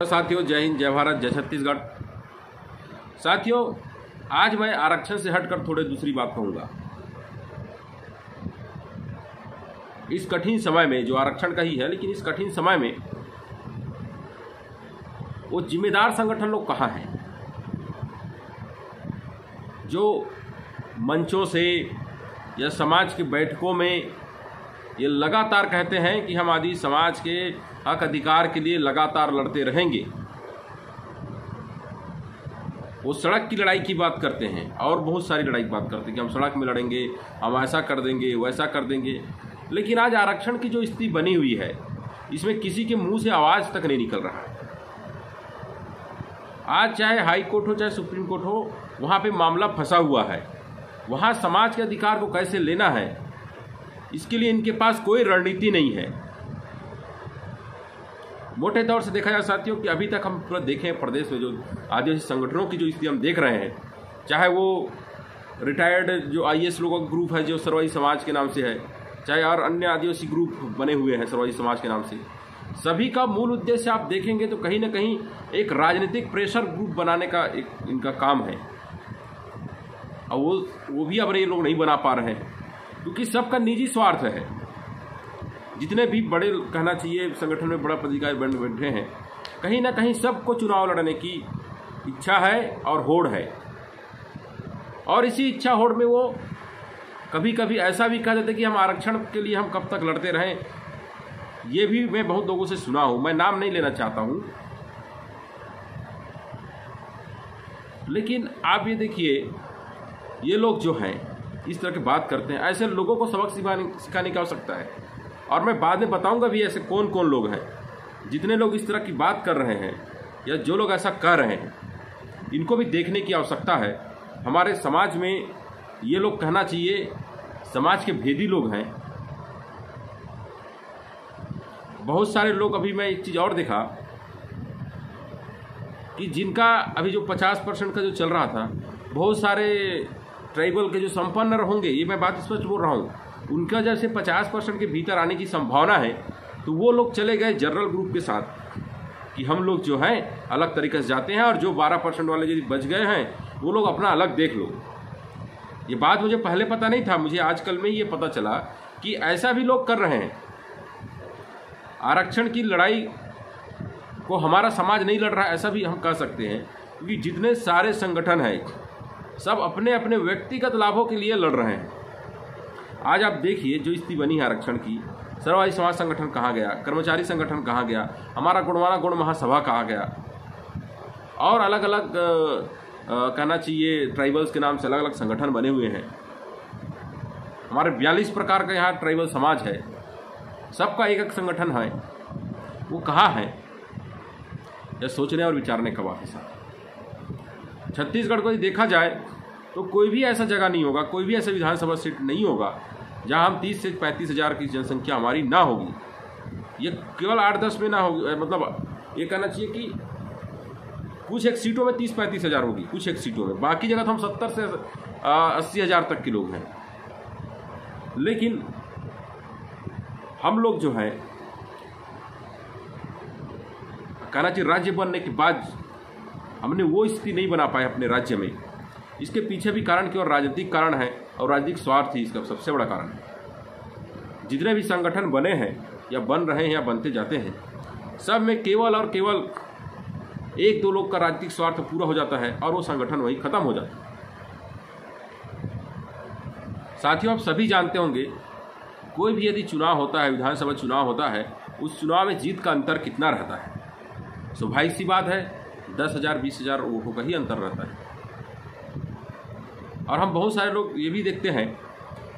साथियों, जय हिंद, जय भारत, जय छत्तीसगढ़। साथियों, आज मैं आरक्षण से हटकर थोड़े दूसरी बात कहूंगा। इस कठिन समय में, जो आरक्षण का ही है, लेकिन इस कठिन समय में वो जिम्मेदार संगठन लोग कहाँ हैं, जो मंचों से या समाज की बैठकों में ये लगातार कहते हैं कि हम आदि समाज के हक अधिकार के लिए लगातार लड़ते रहेंगे। वो सड़क की लड़ाई की बात करते हैं और बहुत सारी लड़ाई की बात करते हैं कि हम सड़क में लड़ेंगे, हम ऐसा कर देंगे, वैसा कर देंगे। लेकिन आज आरक्षण की जो स्थिति बनी हुई है, इसमें किसी के मुंह से आवाज़ तक नहीं निकल रहा है। आज चाहे हाई कोर्ट हो, चाहे सुप्रीम कोर्ट हो, वहाँ पे मामला फंसा हुआ है। वहाँ समाज के अधिकार को कैसे लेना है, इसके लिए इनके पास कोई रणनीति नहीं है। मोटे तौर से देखा जाए साथियों कि अभी तक हम पूरा देखें प्रदेश में जो आदिवासी संगठनों की जो स्थिति हम देख रहे हैं, चाहे वो रिटायर्ड जो आईएएस लोगों का ग्रुप है जो सर्वोदय समाज के नाम से है, चाहे और अन्य आदिवासी ग्रुप बने हुए हैं सर्वोदय समाज के नाम से, सभी का मूल उद्देश्य आप देखेंगे तो कहीं ना कहीं एक राजनीतिक प्रेशर ग्रुप बनाने का एक इनका काम है। और वो भी अब ये लोग नहीं बना पा रहे हैं क्योंकि सबका निजी स्वार्थ है। जितने भी बड़े कहना चाहिए संगठन में बड़ा पदाधिकारी बैठे हैं, कहीं ना कहीं सबको चुनाव लड़ने की इच्छा है और होड़ है। और इसी इच्छा होड़ में वो कभी कभी ऐसा भी कह देते कि हम आरक्षण के लिए हम कब तक लड़ते रहें। ये भी मैं बहुत लोगों से सुना हूं, मैं नाम नहीं लेना चाहता हूं, लेकिन आप ये देखिए, ये लोग जो हैं इस तरह की बात करते हैं। ऐसे लोगों को सबक सिखाने की आवश्यकता है। और मैं बाद में बताऊंगा भी ऐसे कौन कौन लोग हैं। जितने लोग इस तरह की बात कर रहे हैं या जो लोग ऐसा कर रहे हैं, इनको भी देखने की आवश्यकता है। हमारे समाज में ये लोग कहना चाहिए समाज के भेदी लोग हैं। बहुत सारे लोग, अभी मैं एक चीज़ और देखा कि जिनका अभी जो 50% का जो चल रहा था, बहुत सारे ट्राइबल के जो संपन्न होंगे, ये मैं बात स्पष्ट बोल रहा हूँ, उनका जैसे 50% के भीतर आने की संभावना है, तो वो लोग चले गए जनरल ग्रुप के साथ कि हम लोग जो हैं अलग तरीके से जाते हैं और जो 12% वाले यदि बच गए हैं वो लोग अपना अलग देख लो। ये बात मुझे पहले पता नहीं था, मुझे आजकल में ये पता चला कि ऐसा भी लोग कर रहे हैं। आरक्षण की लड़ाई को हमारा समाज नहीं लड़ रहा, ऐसा भी हम कह सकते हैं, क्योंकि जितने सारे संगठन हैं सब अपने अपने व्यक्तिगत लाभों के लिए लड़ रहे हैं। आज आप देखिए जो स्थिति बनी है आरक्षण की, सर्वोदय समाज संगठन कहाँ गया, कर्मचारी संगठन कहाँ गया, हमारा गुणवाना गुण महासभा कहाँ गया, और अलग अलग कहना चाहिए ट्राइबल्स के नाम से अलग अलग संगठन बने हुए हैं। हमारे 42 प्रकार का यहाँ ट्राइबल समाज है, सबका एक एक संगठन है, वो कहाँ है? यह सोचने और विचारने का बात है। छत्तीसगढ़ को देखा जाए तो कोई भी ऐसा जगह नहीं होगा, कोई भी ऐसा विधानसभा सीट नहीं होगा जहां हम 30 से 35 हज़ार की जनसंख्या हमारी ना होगी। ये केवल 8-10 में ना होगी, मतलब ये कहना चाहिए कि कुछ एक सीटों में 30-35 हज़ार होगी, कुछ एक सीटों में, बाकी जगह तो हम 70 से 80 हज़ार तक के लोग हैं। लेकिन हम लोग जो हैं कहना चाहिए राज्य बनने के बाद हमने वो स्थिति नहीं बना पाए अपने राज्य में। इसके पीछे भी कारण केवल राजनीतिक कारण है और राजनीतिक स्वार्थ ही इसका सबसे बड़ा कारण है। जितने भी संगठन बने हैं या बन रहे हैं या बनते जाते हैं, सब में केवल और केवल 1-2 लोग का राजनीतिक स्वार्थ पूरा हो जाता है और वो संगठन वहीं खत्म हो जाता है। साथियों, आप सभी जानते होंगे, कोई भी यदि चुनाव होता है, विधानसभा चुनाव होता है, उस चुनाव में जीत का अंतर कितना रहता है? स्वाभाविक सी बात है, 10,000 20,000 वोटों का ही अंतर रहता है। और हम बहुत सारे लोग ये भी देखते हैं,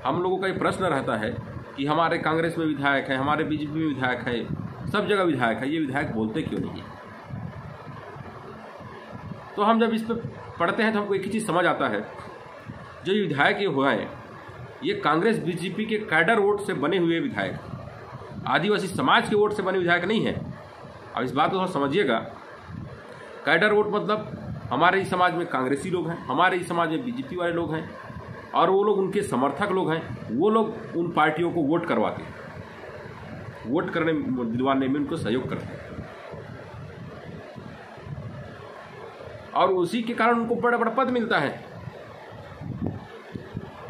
हम लोगों का ये प्रश्न रहता है कि हमारे कांग्रेस में विधायक है, हमारे बीजेपी में विधायक है, सब जगह विधायक है, ये विधायक बोलते क्यों नहीं है? तो हम जब इस पर पढ़ते हैं तो हमको एक ही चीज़ समझ आता है, जो ये विधायक ये हुआ है, ये कांग्रेस बीजेपी के कैडर वोट से बने हुए विधायक, आदिवासी समाज के वोट से बने विधायक नहीं है। अब इस बात को थोड़ा समझिएगा। कैडर वोट मतलब हमारे इस समाज में कांग्रेसी लोग हैं, हमारे इस समाज में बीजेपी वाले लोग हैं, और वो लोग उनके समर्थक लोग हैं। वो लोग उन पार्टियों को वोट करवाते हैं, वोट करने दिलवाने में उनको सहयोग करते हैं। और उसी के कारण उनको बड़ा बड़ा पद मिलता है।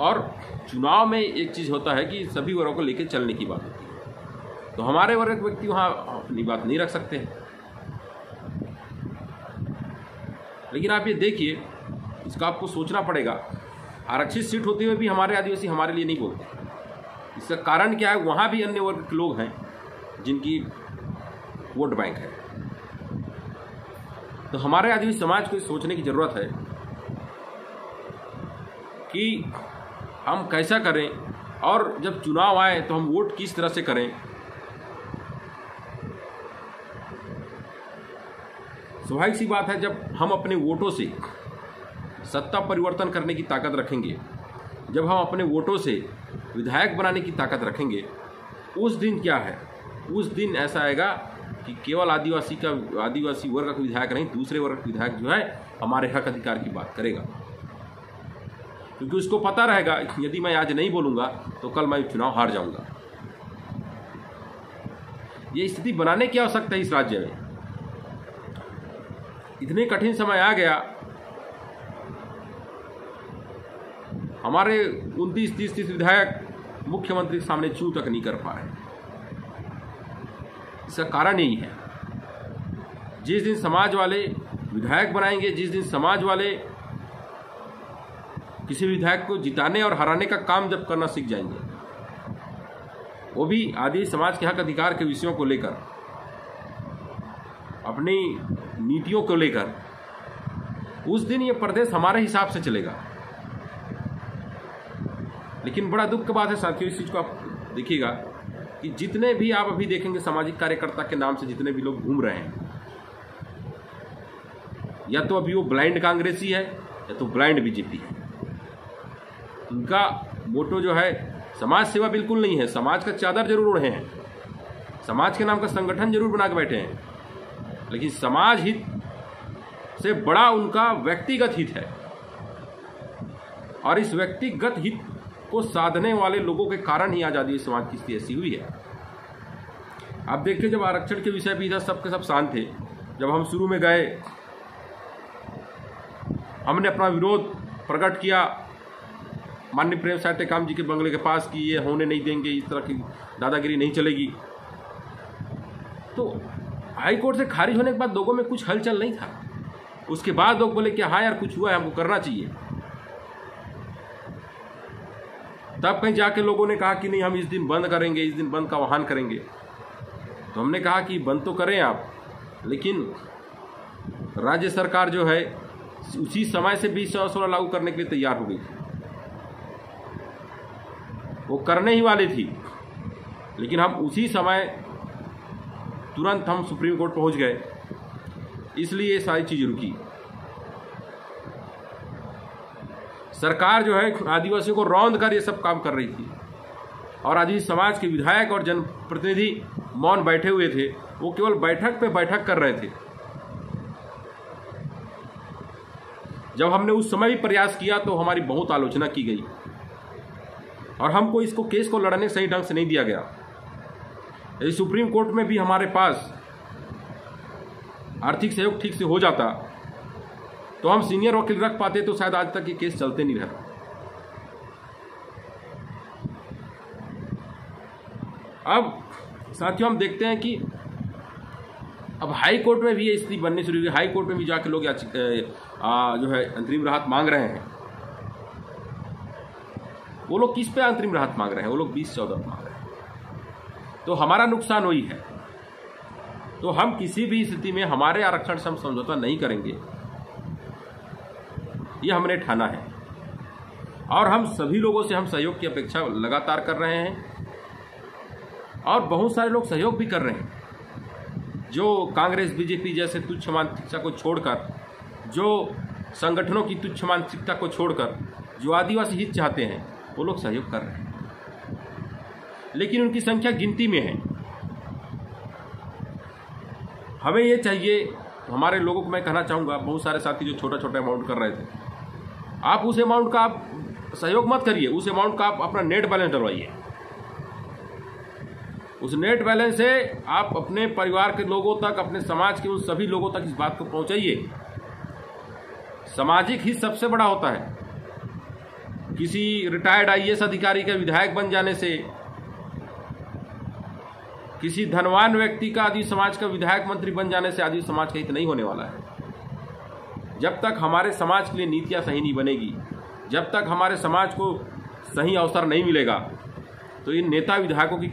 और चुनाव में एक चीज़ होता है कि सभी वर्गों को लेकर चलने की बात होती है, तो हमारे वर्ग के व्यक्ति वहाँ अपनी बात नहीं रख सकते हैं। लेकिन आप ये देखिए, इसका आपको सोचना पड़ेगा, आरक्षित सीट होते हुए भी हमारे आदिवासी हमारे लिए नहीं बोलते। इसका कारण क्या है? वहाँ भी अन्य वर्ग के लोग हैं जिनकी वोट बैंक है। तो हमारे आदिवासी समाज को सोचने की ज़रूरत है कि हम कैसा करें, और जब चुनाव आए तो हम वोट किस तरह से करें। स्वाभाविक सी बात है, जब हम अपने वोटों से सत्ता परिवर्तन करने की ताकत रखेंगे, जब हम अपने वोटों से विधायक बनाने की ताकत रखेंगे, उस दिन क्या है, उस दिन ऐसा आएगा कि केवल आदिवासी वर्ग का विधायक नहीं, दूसरे वर्ग का विधायक जो है हमारे हक अधिकार की बात करेगा, क्योंकि उसको पता रहेगा यदि मैं आज नहीं बोलूँगा तो कल मैं चुनाव हार जाऊँगा। ये स्थिति बनाने की आवश्यकता है इस राज्य में। इतने कठिन समय आ गया, हमारे 29-30 विधायक मुख्यमंत्री के सामने चू तक नहीं कर पा रहे। इसका कारण यही है, जिस दिन समाज वाले विधायक बनाएंगे, जिस दिन समाज वाले किसी विधायक को जिताने और हराने का काम जब करना सीख जाएंगे, वो भी आदिवासी समाज के हक अधिकार के विषयों को लेकर, अपनी नीतियों को लेकर, उस दिन ये प्रदेश हमारे हिसाब से चलेगा। लेकिन बड़ा दुख की बात है साथियों, इस चीज़ को आप देखिएगा कि जितने भी आप अभी देखेंगे सामाजिक कार्यकर्ता के नाम से जितने भी लोग घूम रहे हैं, या तो अभी वो ब्लाइंड कांग्रेसी है या तो ब्लाइंड बीजेपी है। उनका मोटो जो है समाज सेवा बिल्कुल नहीं है। समाज का चादर जरूर ओढ़े हैं, समाज के नाम का संगठन जरूर बना के बैठे हैं, लेकिन समाज हित से बड़ा उनका व्यक्तिगत हित है। और इस व्यक्तिगत हित को साधने वाले लोगों के कारण ही आजादी समाज की स्थिति ऐसी हुई है। आप देखिए, जब आरक्षण के विषय भी था सबके सब शांत थे। जब हम शुरू में गए, हमने अपना विरोध प्रकट किया माननीय प्रेम साहित्य काम जी के बंगले के पास कि ये होने नहीं देंगे, इस तरह की दादागिरी नहीं चलेगी। तो हाई कोर्ट से खारिज होने के बाद लोगों में कुछ हलचल नहीं था। उसके बाद लोग बोले कि हाँ यार कुछ हुआ है, हमको करना चाहिए। तब कहीं जाके लोगों ने कहा कि नहीं, हम इस दिन बंद करेंगे, इस दिन बंद का आह्वान करेंगे। तो हमने कहा कि बंद तो करें आप, लेकिन राज्य सरकार जो है उसी समय से 2016 लागू करने के लिए तैयार हो गई। वो करने ही वाली थी, लेकिन हम उसी समय तुरंत हम सुप्रीम कोर्ट पहुंच गए, इसलिए ये सारी चीज़ रुकी। सरकार जो है आदिवासियों को रौंद कर ये सब काम कर रही थी, और आदिवासी समाज के विधायक और जनप्रतिनिधि मौन बैठे हुए थे। वो केवल बैठक पे बैठक कर रहे थे। जब हमने उस समय भी प्रयास किया तो हमारी बहुत आलोचना की गई, और हमको इसको केस को लड़ने सही ढंग से नहीं दिया गया। यदि सुप्रीम कोर्ट में भी हमारे पास आर्थिक सहयोग ठीक से हो जाता तो हम सीनियर वकील रख पाते, तो शायद आज तक ये केस चलते नहीं रहता। अब साथियों, हम देखते हैं कि अब हाई कोर्ट में भी ये स्थिति बननी शुरू हुई। हाई कोर्ट में भी जाके लोग जो है अंतरिम राहत मांग रहे हैं। वो लोग किस पे अंतरिम राहत मांग रहे हैं? वो लोग 2014 मांग रहे हैं। तो हमारा नुकसान वही है। तो हम किसी भी स्थिति में हमारे आरक्षण से हम समझौता नहीं करेंगे, ये हमने ठाना है। और हम सभी लोगों से हम सहयोग की अपेक्षा लगातार कर रहे हैं, और बहुत सारे लोग सहयोग भी कर रहे हैं, जो कांग्रेस बीजेपी जैसे तुच्छ मानसिकता को छोड़कर, जो संगठनों की तुच्छ मानसिकता को छोड़कर जो आदिवासी हित चाहते हैं, वो लोग सहयोग कर रहे हैं। लेकिन उनकी संख्या गिनती में है। हमें ये चाहिए, हमारे लोगों को मैं कहना चाहूँगा, बहुत सारे साथी जो छोटा छोटा अमाउंट कर रहे थे, आप उस अमाउंट का आप सहयोग मत करिए। उस अमाउंट का आप अपना नेट बैलेंस डलवाइए। उस नेट बैलेंस से आप अपने परिवार के लोगों तक, अपने समाज के उन सभी लोगों तक इस बात को पहुंचाइए सामाजिक हित सबसे बड़ा होता है। किसी रिटायर्ड IAS अधिकारी का विधायक बन जाने से, किसी धनवान व्यक्ति का आदिवासी समाज का विधायक मंत्री बन जाने से आदिवासी समाज का हित नहीं होने वाला है। जब तक हमारे समाज के लिए नीतियाँ सही नहीं बनेगी, जब तक हमारे समाज को सही अवसर नहीं मिलेगा, तो इन नेता विधायकों की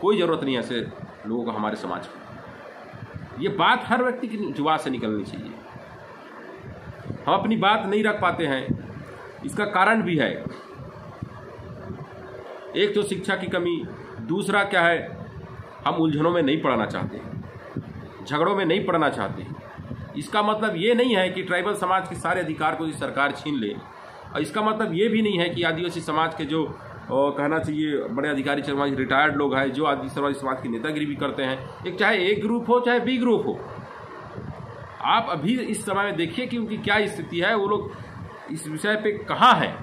कोई ज़रूरत नहीं है ऐसे लोगों को हमारे समाज को। ये बात हर व्यक्ति की जुबान से निकलनी चाहिए। हम अपनी बात नहीं रख पाते हैं, इसका कारण भी है। एक तो शिक्षा की कमी, दूसरा क्या है, हम उलझनों में नहीं पड़ना चाहते, झगड़ों में नहीं पड़ना चाहते। इसका मतलब ये नहीं है कि ट्राइबल समाज के सारे अधिकार को सरकार छीन ले, और इसका मतलब ये भी नहीं है कि आदिवासी समाज के जो कहना चाहिए बड़े अधिकारी समाज रिटायर्ड लोग हैं जो आदिवासी समाज की नेतागिरी भी करते हैं, एक चाहे ए ग्रुप हो चाहे बी ग्रुप हो, आप अभी इस समय में देखिए कि उनकी क्या स्थिति है, वो लोग इस विषय पे कहाँ हैं।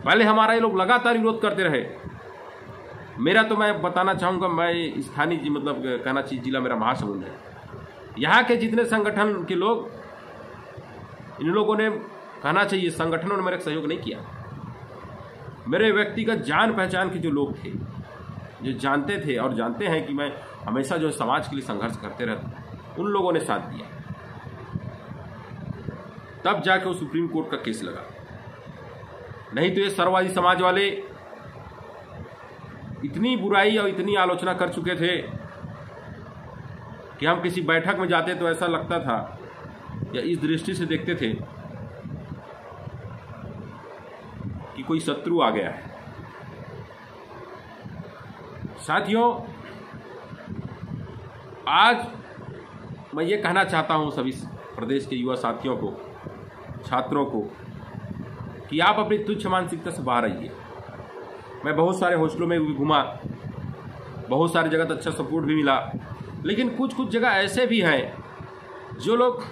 पहले हमारा ये लोग लगातार विरोध करते रहे। मेरा तो मैं बताना चाहूँगा, मैं स्थानीय मतलब कहना चाहिए जिला मेरा महासमुंद है। यहाँ के जितने संगठन के लोग, इन लोगों ने कहना चाहिए संगठनों ने मेरा सहयोग नहीं किया। मेरे व्यक्तिगत जान पहचान के जो लोग थे, जो जानते थे और जानते हैं कि मैं हमेशा जो समाज के लिए संघर्ष करते रहता, उन लोगों ने साथ दिया। तब जाके वो सुप्रीम कोर्ट का केस लगा। नहीं तो ये सर्ववादी समाज वाले इतनी बुराई और इतनी आलोचना कर चुके थे कि हम किसी बैठक में जाते तो ऐसा लगता था या इस दृष्टि से देखते थे कि कोई शत्रु आ गया है। साथियों, आज मैं ये कहना चाहता हूं सभी प्रदेश के युवा साथियों को, छात्रों को, कि आप अपनी तुच्छ मानसिकता से बाहर आइए। मैं बहुत सारे हॉस्टलों में भी घूमा, बहुत सारी जगह तो अच्छा सपोर्ट भी मिला, लेकिन कुछ कुछ जगह ऐसे भी हैं जो लोग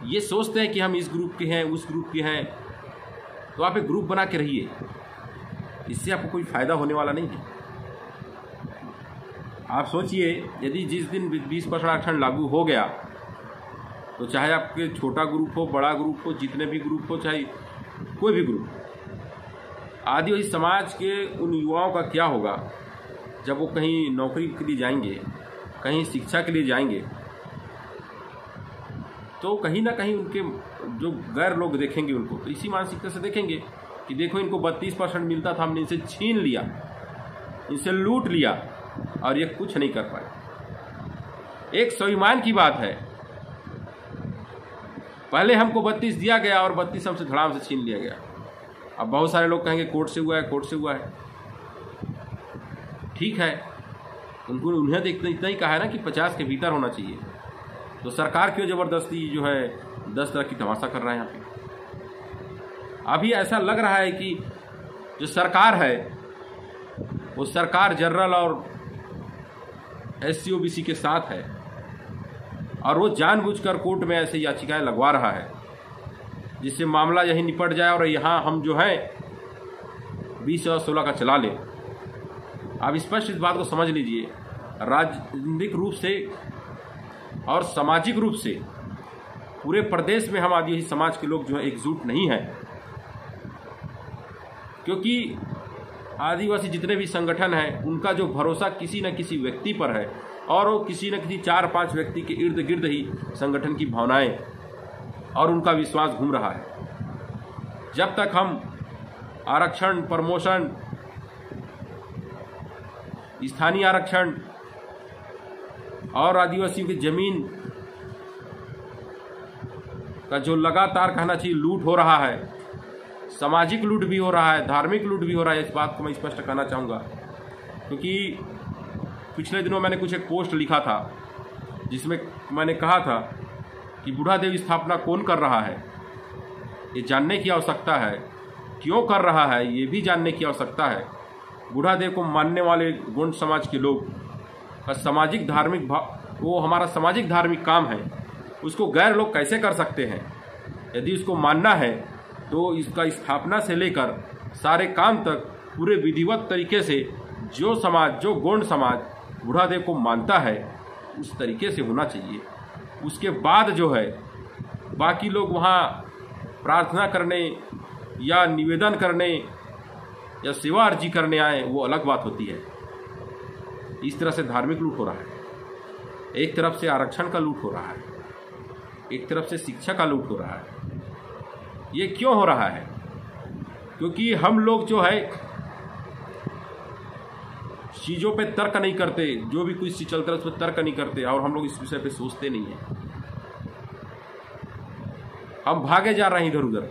ये सोचते हैं कि हम इस ग्रुप के हैं, उस ग्रुप के हैं। तो आप एक ग्रुप बना के रहिए, इससे आपको कोई फ़ायदा होने वाला नहीं है। आप सोचिए, यदि जिस दिन 20% आरक्षण लागू हो गया तो चाहे आपके छोटा ग्रुप हो, बड़ा ग्रुप हो, जितने भी ग्रुप हो, चाहे कोई भी ग्रुप, आदिवासी समाज के उन युवाओं का क्या होगा जब वो कहीं नौकरी के लिए जाएंगे, कहीं शिक्षा के लिए जाएंगे, तो कहीं ना कहीं उनके जो गैर लोग देखेंगे उनको, तो इसी मानसिकता से देखेंगे कि देखो इनको 32% मिलता था, हमने इनसे छीन लिया, इनसे लूट लिया और ये कुछ नहीं कर पाए। एक स्वाभिमान की बात है, पहले हमको 32 दिया गया और 32 हमसे धड़ाम से छीन लिया गया। अब बहुत सारे लोग कहेंगे कोर्ट से हुआ है, कोर्ट से हुआ है। ठीक है, उन्हें देखते इतना ही कहा है ना कि 50 के भीतर होना चाहिए, तो सरकार क्यों ज़बरदस्ती जो है 10 तरह की तमाशा कर रहा है यहाँ पे। अभी ऐसा लग रहा है कि जो सरकार है वो सरकार जनरल और SC OBC के साथ है, और वो जानबूझकर कोर्ट में ऐसे याचिकाएं लगवा रहा है जिससे मामला यही निपट जाए और यहाँ हम जो है 20 और 16 का चला लें। आप स्पष्ट इस बात को समझ लीजिए, राजनीतिक रूप से और सामाजिक रूप से पूरे प्रदेश में हम आदिवासी समाज के लोग जो है एकजुट नहीं हैं, क्योंकि आदिवासी जितने भी संगठन हैं उनका जो भरोसा किसी न किसी व्यक्ति पर है, और वो किसी न किसी 4-5 व्यक्ति के इर्द गिर्द ही संगठन की भावनाएं और उनका विश्वास घूम रहा है। जब तक हम आरक्षण, प्रमोशन, स्थानीय आरक्षण और आदिवासियों की जमीन का जो लगातार कहना चाहिए लूट हो रहा है, सामाजिक लूट भी हो रहा है, धार्मिक लूट भी हो रहा है, इस बात को मैं स्पष्ट कहना चाहूँगा। क्योंकि पिछले दिनों मैंने कुछ एक पोस्ट लिखा था जिसमें मैंने कहा था कि बूढ़ादेव स्थापना कौन कर रहा है, ये जानने की आवश्यकता है। क्यों कर रहा है ये भी जानने की आवश्यकता है। बूढ़ादेव को मानने वाले गोंड समाज के लोग का सामाजिक धार्मिक वो हमारा सामाजिक धार्मिक काम है, उसको गैर लोग कैसे कर सकते हैं। यदि उसको मानना है तो इसका स्थापना से लेकर सारे काम तक पूरे विधिवत तरीके से जो समाज, जो गोंड समाज बूढ़ादेव को मानता है उस तरीके से होना चाहिए। उसके बाद जो है बाकी लोग वहाँ प्रार्थना करने या निवेदन करने या सेवा अर्जी करने आए, वो अलग बात होती है। इस तरह से धार्मिक लूट हो रहा है। एक तरफ से आरक्षण का लूट हो रहा है, एक तरफ से शिक्षा का लूट हो रहा है। ये क्यों हो रहा है? क्योंकि हम लोग जो है चीज़ों पे तर्क नहीं करते, जो भी कुछ चीज़ चलता है उस पर तर्क नहीं करते, और हम लोग इस विषय पे सोचते नहीं हैं। हम भागे जा रहे हैं इधर उधर।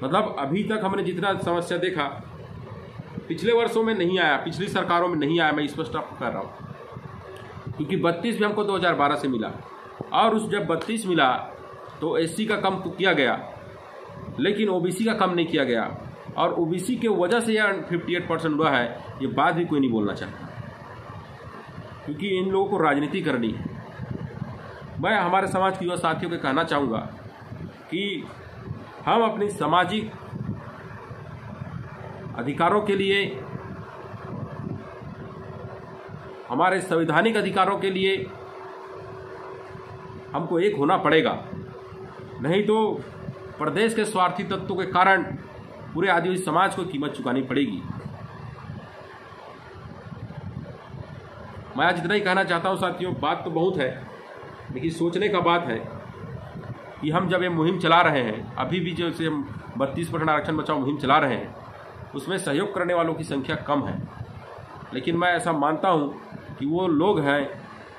मतलब अभी तक हमने जितना समस्या देखा पिछले वर्षों में नहीं आया, पिछली सरकारों में नहीं आया। मैं स्पष्ट आपको कह रहा हूँ, क्योंकि 32 भी हमको 2012 से मिला, और उस जब 32 मिला तो एससी का कम तो किया गया, लेकिन ओबीसी का कम नहीं किया गया। और ओबीसी के वजह से यह 58% हुआ है, ये बात भी कोई नहीं बोलना चाहता, क्योंकि इन लोगों को राजनीति करनी है। मैं हमारे समाज के युवा साथियों को कहना चाहूँगा कि हम अपनी सामाजिक अधिकारों के लिए, हमारे संवैधानिक अधिकारों के लिए हमको एक होना पड़ेगा, नहीं तो प्रदेश के स्वार्थी तत्वों के कारण पूरे आदिवासी समाज को कीमत चुकानी पड़ेगी। मैं आज इतना ही कहना चाहता हूँ साथियों। बात तो बहुत है, लेकिन सोचने का बात है कि हम जब ये मुहिम चला रहे हैं, अभी भी जैसे हम 32% आरक्षण बचाओ मुहिम चला रहे हैं, उसमें सहयोग करने वालों की संख्या कम है। लेकिन मैं ऐसा मानता हूँ कि वो लोग हैं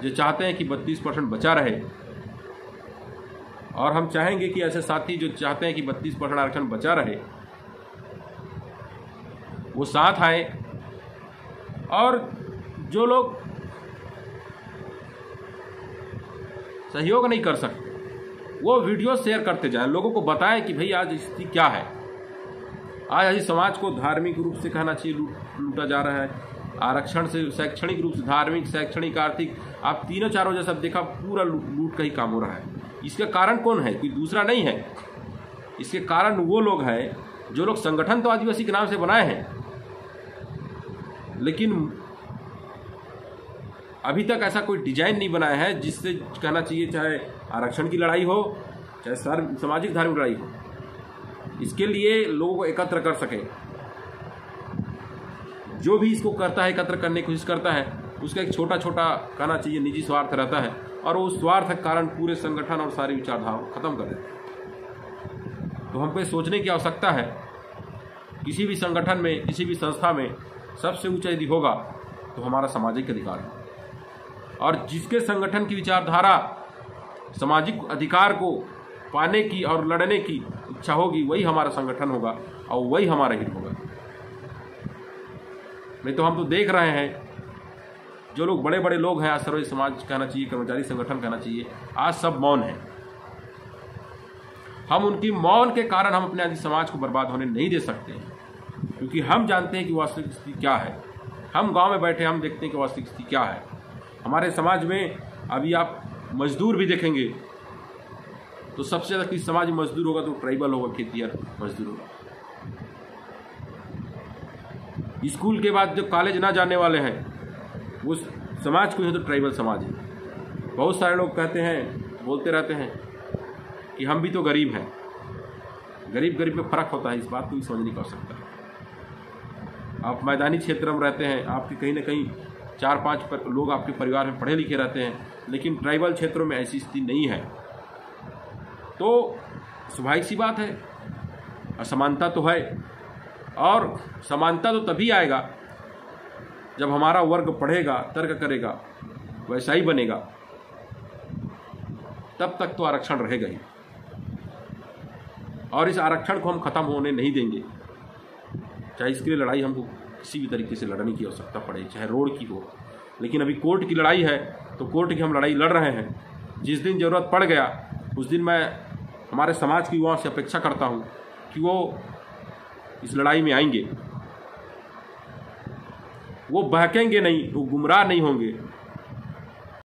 जो चाहते हैं कि 32% बचा रहे, और हम चाहेंगे कि ऐसे साथी जो चाहते हैं कि 32% आरक्षण बचा रहे, वो साथ आए। और जो लोग सहयोग नहीं कर सकते वो वीडियो शेयर करते जाएं, लोगों को बताएं कि भाई आज स्थिति क्या है। आज समाज को धार्मिक रूप से कहना चाहिए लूटा जा रहा है, आरक्षण से शैक्षणिक रूप से, धार्मिक, शैक्षणिक, आर्थिक, आप तीनों चारों जैसा देखा पूरा लूट का ही काम हो रहा है। इसका कारण कौन है? कोई दूसरा नहीं है। इसके कारण वो लोग हैं जो लोग संगठन तो आदिवासी के नाम से बनाए हैं, लेकिन अभी तक ऐसा कोई डिजाइन नहीं बनाया है जिससे कहना चाहिए चाहे आरक्षण की लड़ाई हो, चाहे सामाजिक धार्मिक लड़ाई हो, इसके लिए लोगों को एकत्र कर सके। जो भी इसको करता है, एकत्र करने की कोशिश करता है, उसका एक छोटा छोटा कहना चाहिए निजी स्वार्थ रहता है, और वो स्वार्थ के कारण पूरे संगठन और सारी विचारधारा खत्म कर देते हैं। तो हमको सोचने की आवश्यकता है, किसी भी संगठन में, किसी भी संस्था में सबसे ऊंचा यदि होगा तो हमारा सामाजिक अधिकार है, और जिसके संगठन की विचारधारा सामाजिक अधिकार को पाने की और लड़ने की इच्छा होगी, वही हमारा संगठन होगा और वही हमारा हित होगा। नहीं तो हम तो देख रहे हैं जो लोग बड़े बड़े लोग हैं, आज सर्व समाज कहना चाहिए, कर्मचारी संगठन कहना चाहिए, आज सब मौन हैं। हम उनकी मौन के कारण हम अपने आदि समाज को बर्बाद होने नहीं दे सकते, क्योंकि हम जानते हैं कि वास्तविक स्थिति क्या है। हम गांव में बैठे हम देखते हैं कि वास्तविक स्थिति क्या है। हमारे समाज में अभी आप मजदूर भी देखेंगे तो सबसे ज़्यादा किस समाज में मजदूर होगा तो ट्राइबल होगा, खेतिहर मजदूर होगा। स्कूल के बाद जो कॉलेज ना जाने वाले हैं वो समाज को है तो ट्राइबल समाज है। बहुत सारे लोग कहते हैं, बोलते रहते हैं कि हम भी तो गरीब हैं। गरीब में फ़र्क होता है, इस बात को भी समझने की आवश्यकता है। आप मैदानी क्षेत्र में रहते हैं, आपके कहीं ना कहीं 4-5 लोग आपके परिवार में पढ़े लिखे रहते हैं, लेकिन ट्राइबल क्षेत्रों में ऐसी स्थिति नहीं है। तो स्वाभाविक सी बात है, असमानता तो है, और समानता तो तभी आएगा जब हमारा वर्ग पढ़ेगा, तर्क करेगा, वैसा ही बनेगा, तब तक तो आरक्षण रहेगा ही। और इस आरक्षण को हम खत्म होने नहीं देंगे, चाहे इसके लिए लड़ाई हमको किसी भी तरीके से लड़ने की आवश्यकता पड़े, चाहे रोड की हो। लेकिन अभी कोर्ट की लड़ाई है तो कोर्ट की हम लड़ाई लड़ रहे हैं। जिस दिन ज़रूरत पड़ गया उस दिन मैं हमारे समाज के युवाओं से अपेक्षा करता हूँ कि वो इस लड़ाई में आएंगे, वो बहकेंगे नहीं, वो गुमराह नहीं होंगे,